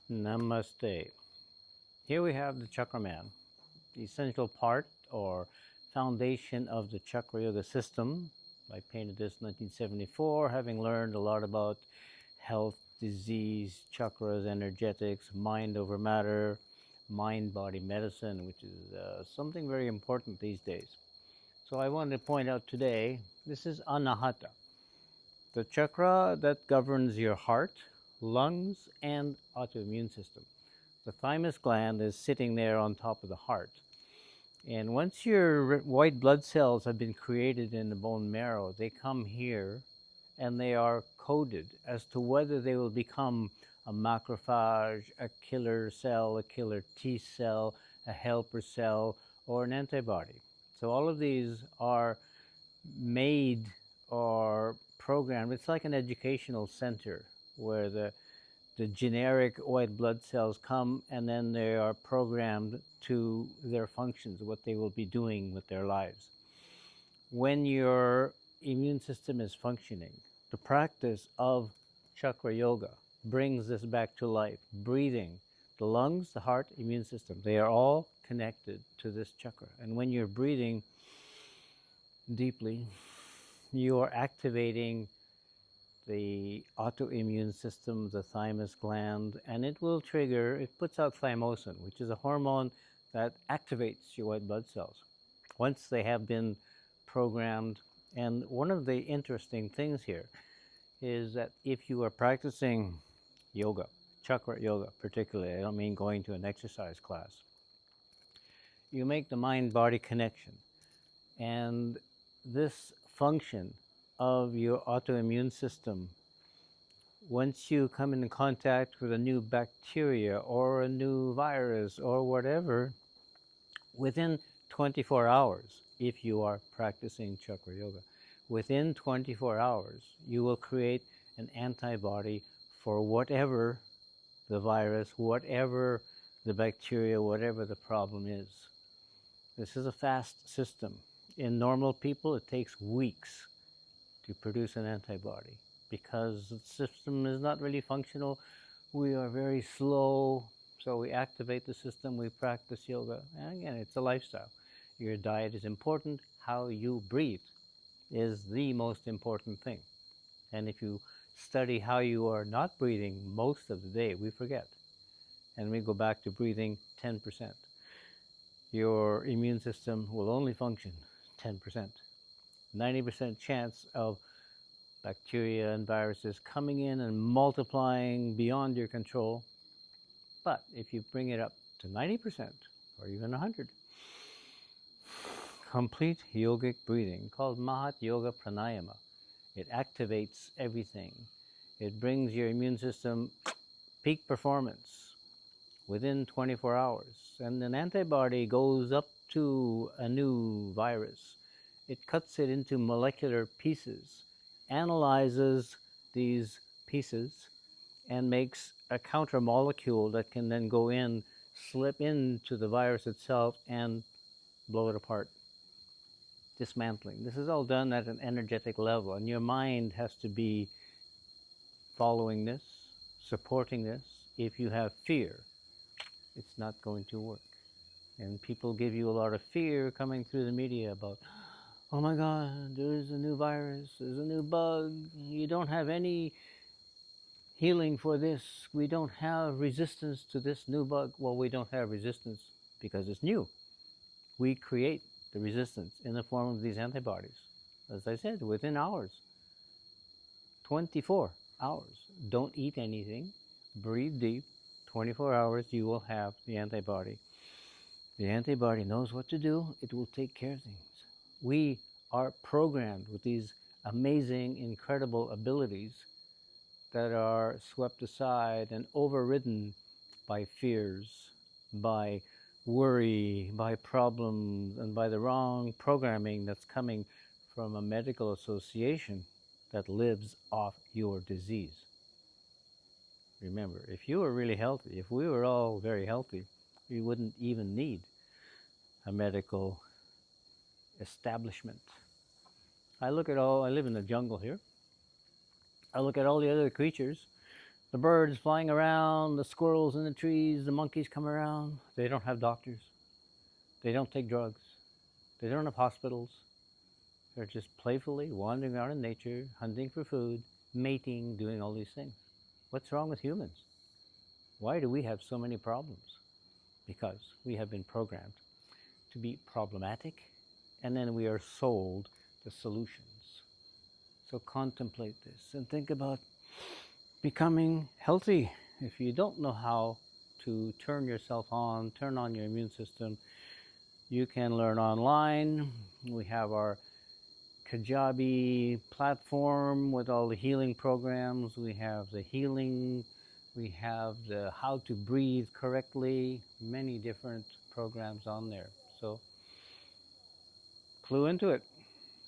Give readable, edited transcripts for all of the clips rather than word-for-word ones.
Namaste. Here we have the Chakraman, the essential part or foundation of the Chakra Yoga system. I painted this in 1974, having learned a lot about health, disease, chakras, energetics, mind over matter, mind body medicine, which is something very important these days. So I wanted to point out today this is Anahata, the chakra that governs your heart, lungs, and autoimmune system. The thymus gland is sitting there on top of the heart. And once your white blood cells have been created in the bone marrow, they come here and they are coded as to whether they will become a macrophage, a killer cell, a killer T cell, a helper cell, or an antibody. So all of these are made or programmed. It's like an educational center where the generic white blood cells come and then they are programmed to their functions, what they will be doing with their lives. When your immune system is functioning, the practice of chakra yoga brings this back to life. Breathing, the lungs, the heart, immune system, they are all connected to this chakra. And when you're breathing deeply, you are activating the autoimmune system, the thymus gland, and it will trigger, it puts out thymosin, which is a hormone that activates your white blood cells once they have been programmed. And one of the interesting things here is that if you are practicing yoga, chakra yoga particularly, I don't mean going to an exercise class, you make the mind body connection. And this function of your autoimmune system, once you come into contact with a new bacteria or a new virus or whatever, within 24 hours, if you are practicing chakra yoga, within 24 hours, you will create an antibody for whatever the virus, whatever the bacteria, whatever the problem is. This is a fast system. In normal people, it takes weeks to produce an antibody because the system is not really functional. We are very slow, so we activate the system, we practice yoga. And again, it's a lifestyle. Your diet is important. How you breathe is the most important thing. And if you study how you are not breathing most of the day, we forget. And we go back to breathing 10%. Your immune system will only function 10%. 90% chance of bacteria and viruses coming in and multiplying beyond your control. But if you bring it up to 90% or even 100, complete yogic breathing called Mahat Yoga Pranayama, it activates everything. It brings your immune system peak performance within 24 hours. And an antibody goes up to a new virus. It cuts it into molecular pieces, analyzes these pieces, and makes a counter molecule that can then go in, slip into the virus itself, and blow it apart. Dismantling. This is all done at an energetic level, and your mind has to be following this, supporting this. If you have fear, it's not going to work. And people give you a lot of fear coming through the media about, oh my God, there's a new virus, there's a new bug, you don't have any healing for this, we don't have resistance to this new bug. Well, we don't have resistance because it's new. We create the resistance in the form of these antibodies. As I said, within hours, 24 hours. Don't eat anything, breathe deep, 24 hours, you will have the antibody. The antibody knows what to do, it will take care of things. We are programmed with these amazing, incredible abilities that are swept aside and overridden by fears, by worry, by problems, and by the wrong programming that's coming from a medical association that lives off your disease. Remember, if you were really healthy, if we were all very healthy, we wouldn't even need a medical establishment. I live in the jungle here. I look at all the other creatures, the birds flying around, the squirrels in the trees, the monkeys come around. They don't have doctors. They don't take drugs. They don't have hospitals. They're just playfully wandering around in nature, hunting for food, mating, doing all these things. What's wrong with humans? Why do we have so many problems? Because we have been programmed to be problematic, and then we are sold the solutions. So contemplate this and think about becoming healthy. If you don't know how to turn yourself on, turn on your immune system, you can learn online. We have our Kajabi platform with all the healing programs. We have the healing, we have the how to breathe correctly, many different programs on there. So clue into it.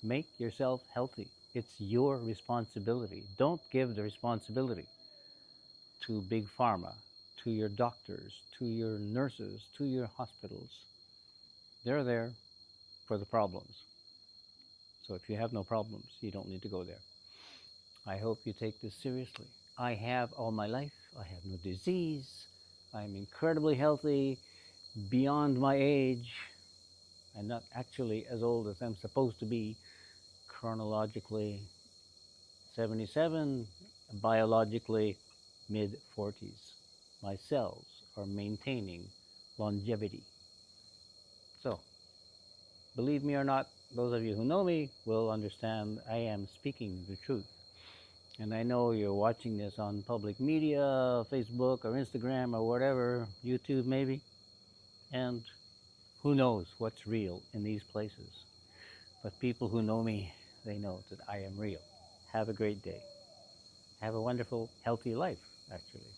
Make yourself healthy. It's your responsibility. Don't give the responsibility to big pharma, to your doctors, to your nurses, to your hospitals. They're there for the problems. So if you have no problems, you don't need to go there. I hope you take this seriously. I have all my life. I have no disease. I'm incredibly healthy, beyond my age. I'm not actually as old as I'm supposed to be, chronologically 77, biologically mid 40s. My cells are maintaining longevity. So, believe me or not, those of you who know me will understand I am speaking the truth. And I know you're watching this on public media, Facebook or Instagram or whatever, YouTube maybe. And who knows what's real in these places. But people who know me, they know that I am real. Have a great day. Have a wonderful, healthy life, actually.